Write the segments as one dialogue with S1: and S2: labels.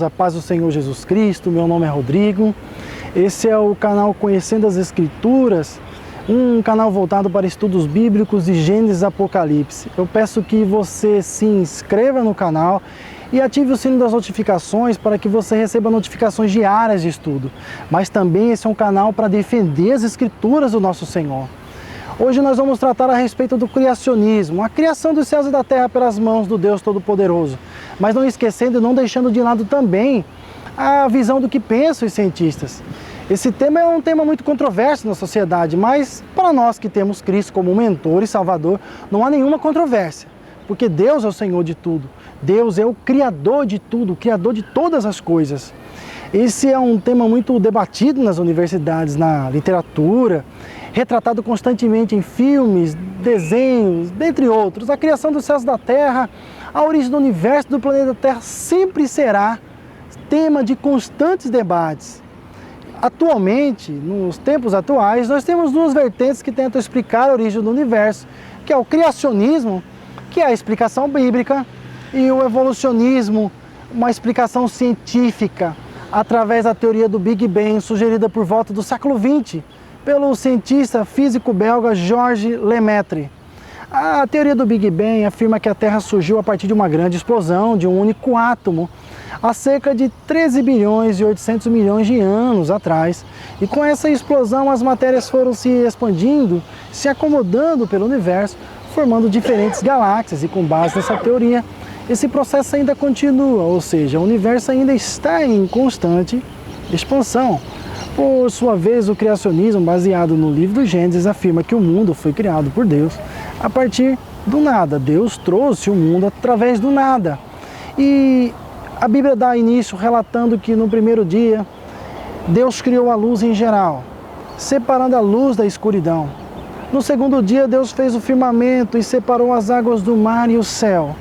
S1: a paz do Senhor Jesus Cristo. Meu nome é Rodrigo. Esse é o canal Conhecendo as Escrituras, um canal voltado para estudos bíblicos de Gênesis e Apocalipse. Eu peço que você se inscreva no canal e ative o sino das notificações para que você receba notificações diárias de estudo. Mas também esse é um canal para defender as Escrituras do nosso Senhor. Hoje nós vamos tratar a respeito do criacionismo, a criação dos céus e da terra pelas mãos do Deus Todo-Poderoso. Mas não esquecendo e não deixando de lado também a visão do que pensam os cientistas. Esse tema é um tema muito controverso na sociedade, mas para nós que temos Cristo como mentor e salvador, não há nenhuma controvérsia, porque Deus é o Senhor de tudo. Deus é o Criador de tudo, o Criador de todas as coisas. Esse é um tema muito debatido nas universidades, na literatura, retratado constantemente em filmes, desenhos, dentre outros. A criação dos céus e da terra, a origem do universo, do planeta Terra, sempre será tema de constantes debates. Atualmente, nos tempos atuais, nós temos duas vertentes que tentam explicar a origem do universo, que é o criacionismo, que é a explicação bíblica, e o evolucionismo, uma explicação científica, através da teoria do Big Bang, sugerida por volta do século XX, pelo cientista físico belga Georges Lemaitre. A teoria do Big Bang afirma que a Terra surgiu a partir de uma grande explosão de um único átomo, há cerca de 13 bilhões e 800 milhões de anos atrás. E com essa explosão as matérias foram se expandindo, se acomodando pelo universo, formando diferentes galáxias. E com base nessa teoria, esse processo ainda continua, ou seja, o universo ainda está em constante expansão. Por sua vez, o criacionismo, baseado no livro do Gênesis, afirma que o mundo foi criado por Deus a partir do nada. Deus trouxe o mundo através do nada. E a Bíblia dá início relatando que no primeiro dia, Deus criou a luz em geral, separando a luz da escuridão. No segundo dia, Deus fez o firmamento e separou as águas do mar e o céu.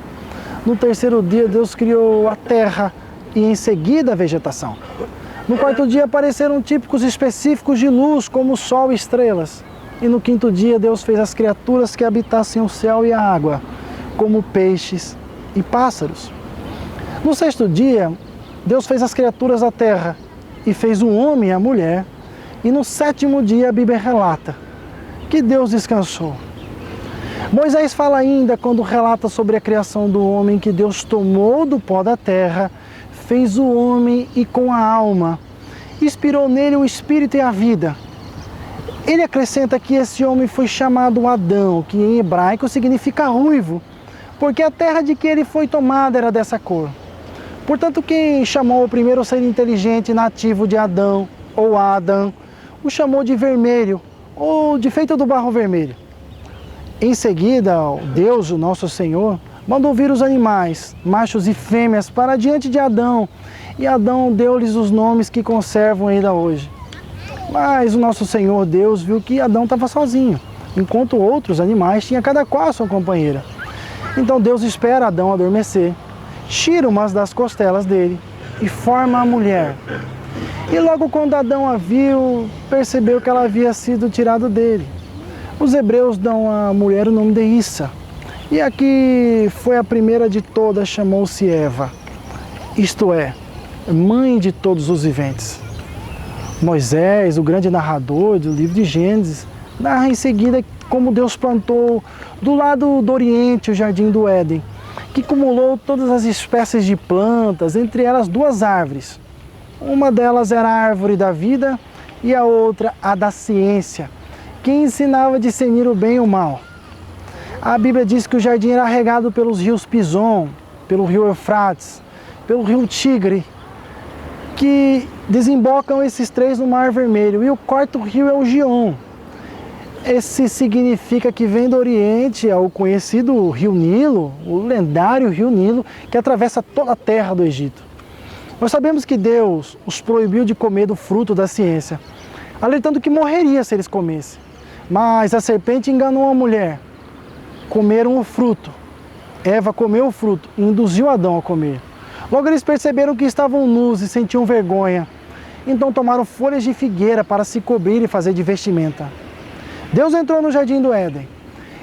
S1: No terceiro dia, Deus criou a terra e em seguida a vegetação. No quarto dia apareceram típicos específicos de luz, como o sol e estrelas. E no quinto dia, Deus fez as criaturas que habitassem o céu e a água, como peixes e pássaros. No sexto dia, Deus fez as criaturas da terra e fez o homem e a mulher. E no sétimo dia, a Bíblia relata que Deus descansou. Moisés fala ainda, quando relata sobre a criação do homem, que Deus tomou do pó da terra, fez o homem e com a alma, inspirou nele o espírito e a vida. Ele acrescenta que esse homem foi chamado Adão, que em hebraico significa ruivo, porque a terra de que ele foi tomada era dessa cor. Portanto, quem chamou o primeiro ser inteligente nativo de Adão, ou Adão, o chamou de vermelho, ou de feito do barro vermelho. Em seguida, Deus, o nosso Senhor, mandou vir os animais, machos e fêmeas, para diante de Adão. E Adão deu-lhes os nomes que conservam ainda hoje. Mas o nosso Senhor Deus viu que Adão estava sozinho, enquanto outros animais tinham cada qual a sua companheira. Então Deus espera Adão adormecer, tira umas das costelas dele e forma a mulher. E logo quando Adão a viu, percebeu que ela havia sido tirada dele. Os hebreus dão à mulher o nome de Issa. E aqui foi a primeira de todas, chamou-se Eva, isto é, mãe de todos os viventes. Moisés, o grande narrador do livro de Gênesis, narra em seguida como Deus plantou do lado do Oriente o jardim do Éden, que cumulou todas as espécies de plantas, entre elas duas árvores. Uma delas era a árvore da vida e a outra a da ciência, que ensinava a discernir o bem e o mal. A Bíblia diz que o jardim era regado pelos rios Pison, pelo rio Eufrates, pelo rio Tigre, que desembocam esses três no Mar Vermelho. E o quarto rio é o Gion. Esse significa que vem do Oriente ao conhecido rio Nilo, o lendário rio Nilo, que atravessa toda a terra do Egito. Nós sabemos que Deus os proibiu de comer do fruto da ciência, alertando que morreria se eles comessem. Mas a serpente enganou a mulher. Comeram o fruto. Eva comeu o fruto e induziu Adão a comer. Logo eles perceberam que estavam nus e sentiam vergonha. Então tomaram folhas de figueira para se cobrir e fazer de vestimenta. Deus entrou no jardim do Éden.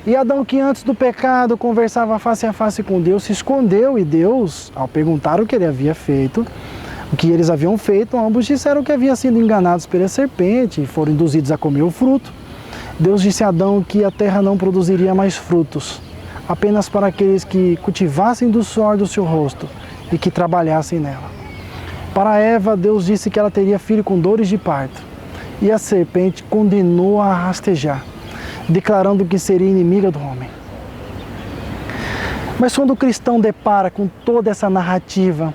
S1: E Adão, que antes do pecado conversava face a face com Deus, se escondeu. E Deus, ao perguntar o que ele havia feito, O que eles haviam feito, ambos disseram que haviam sido enganados pela serpente e foram induzidos a comer o fruto. Deus disse a Adão que a terra não produziria mais frutos, apenas para aqueles que cultivassem do suor do seu rosto e que trabalhassem nela. Para Eva, Deus disse que ela teria filho com dores de parto, e a serpente condenou-a a rastejar, declarando que seria inimiga do homem. Mas quando o cristão depara com toda essa narrativa,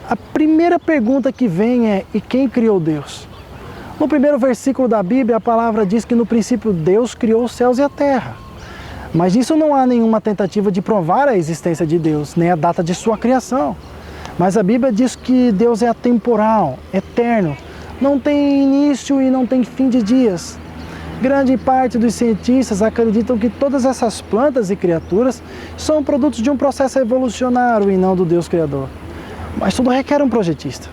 S1: a primeira pergunta que vem é: e quem criou Deus? No primeiro versículo da Bíblia, a palavra diz que no princípio Deus criou os céus e a terra. Mas nisso não há nenhuma tentativa de provar a existência de Deus, nem a data de sua criação. Mas a Bíblia diz que Deus é atemporal, eterno, não tem início e não tem fim de dias. Grande parte dos cientistas acreditam que todas essas plantas e criaturas são produtos de um processo evolucionário e não do Deus Criador. Mas tudo requer um projetista.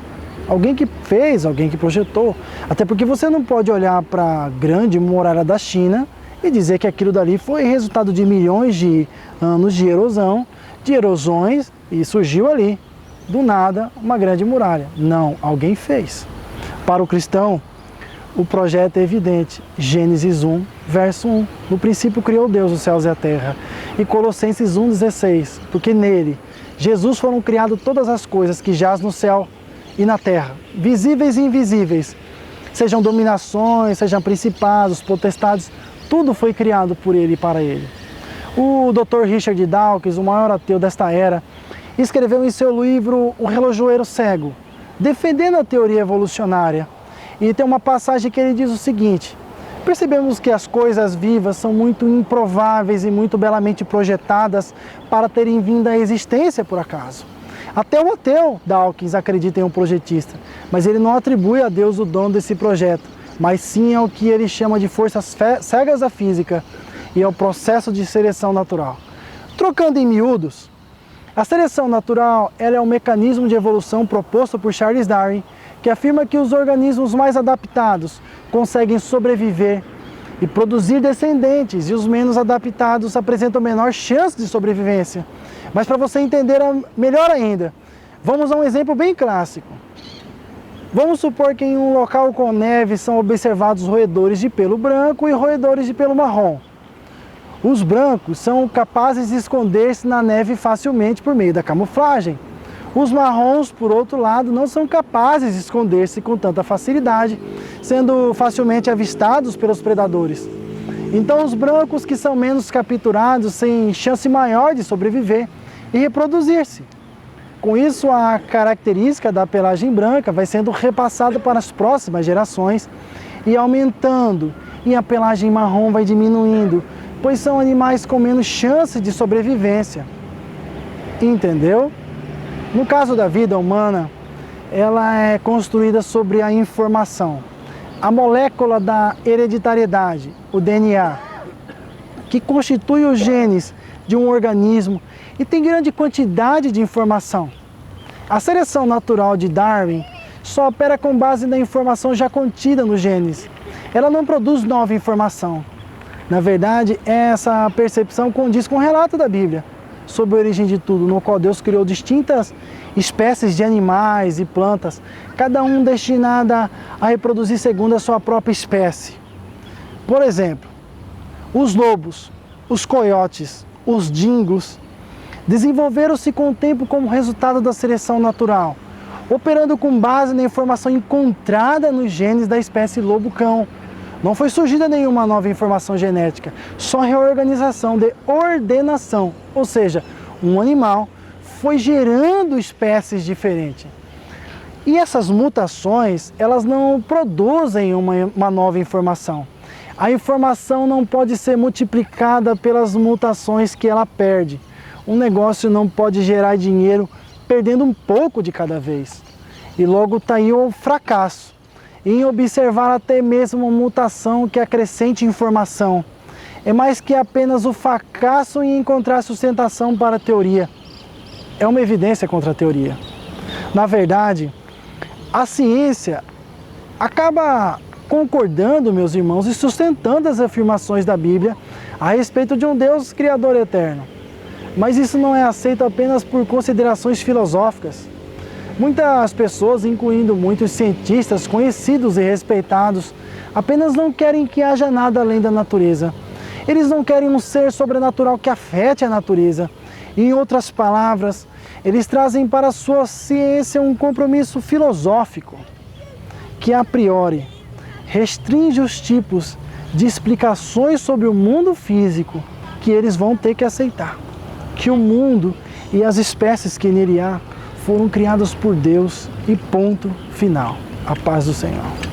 S1: Alguém que fez, alguém que projetou. Até porque você não pode olhar para a grande muralha da China e dizer que aquilo dali foi resultado de milhões de anos de erosão, de erosões, e surgiu ali, do nada, uma grande muralha. Não, alguém fez. Para o cristão, o projeto é evidente. Gênesis 1, verso 1. No princípio criou Deus os céus e a terra. E Colossenses 1,16. Porque nele, Jesus, foram criadas todas as coisas que jaz no céu e na terra, visíveis e invisíveis. Sejam dominações, sejam principados, potestades, tudo foi criado por ele e para ele. O Dr. Richard Dawkins, o maior ateu desta era, escreveu em seu livro O Relojoeiro Cego, defendendo a teoria evolucionária. E tem uma passagem que ele diz o seguinte: percebemos que as coisas vivas são muito improváveis e muito belamente projetadas para terem vindo à existência por acaso. Até o ateu Dawkins acredita em um projetista, mas ele não atribui a Deus o dom desse projeto, mas sim ao que ele chama de forças cegas da física e ao processo de seleção natural. Trocando em miúdos, a seleção natural ela é um mecanismo de evolução proposto por Charles Darwin, que afirma que os organismos mais adaptados conseguem sobreviver e produzir descendentes, e os menos adaptados apresentam menor chance de sobrevivência. Mas para você entender melhor ainda, vamos a um exemplo bem clássico. Vamos supor que em um local com neve são observados roedores de pelo branco e roedores de pelo marrom. Os brancos são capazes de esconder-se na neve facilmente por meio da camuflagem. Os marrons, por outro lado, não são capazes de esconder-se com tanta facilidade, sendo facilmente avistados pelos predadores. Então os brancos, que são menos capturados, têm chance maior de sobreviver e reproduzir-se. Com isso, a característica da pelagem branca vai sendo repassada para as próximas gerações e aumentando, e a pelagem marrom vai diminuindo, pois são animais com menos chance de sobrevivência. Entendeu? No caso da vida humana, ela é construída sobre a informação. A molécula da hereditariedade, o DNA, que constitui os genes de um organismo e tem grande quantidade de informação. A seleção natural de Darwin só opera com base na informação já contida nos genes. Ela não produz nova informação. Na verdade, essa percepção condiz com o relato da Bíblia sobre a origem de tudo, no qual Deus criou distintas espécies de animais e plantas, cada um destinada a reproduzir segundo a sua própria espécie. Por exemplo, os lobos, os coiotes, os dingos, desenvolveram-se com o tempo como resultado da seleção natural, operando com base na informação encontrada nos genes da espécie lobo-cão. Não foi surgida nenhuma nova informação genética, só reorganização de ordenação, ou seja, um animal foi gerando espécies diferentes. E essas mutações, elas não produzem uma nova informação. A informação não pode ser multiplicada pelas mutações que ela perde. Um negócio não pode gerar dinheiro perdendo um pouco de cada vez. E logo está aí o fracasso em observar até mesmo uma mutação que acrescente informação. É mais que apenas o fracasso em encontrar sustentação para a teoria. É uma evidência contra a teoria. Na verdade, a ciência acaba concordando, meus irmãos, e sustentando as afirmações da Bíblia a respeito de um Deus Criador eterno. Mas isso não é aceito apenas por considerações filosóficas. Muitas pessoas, incluindo muitos cientistas conhecidos e respeitados, apenas não querem que haja nada além da natureza. Eles não querem um ser sobrenatural que afete a natureza. Em outras palavras, eles trazem para a sua ciência um compromisso filosófico que, a priori, restringe os tipos de explicações sobre o mundo físico que eles vão ter que aceitar. Que o mundo e as espécies que nele há foram criadas por Deus e ponto final. A paz do Senhor.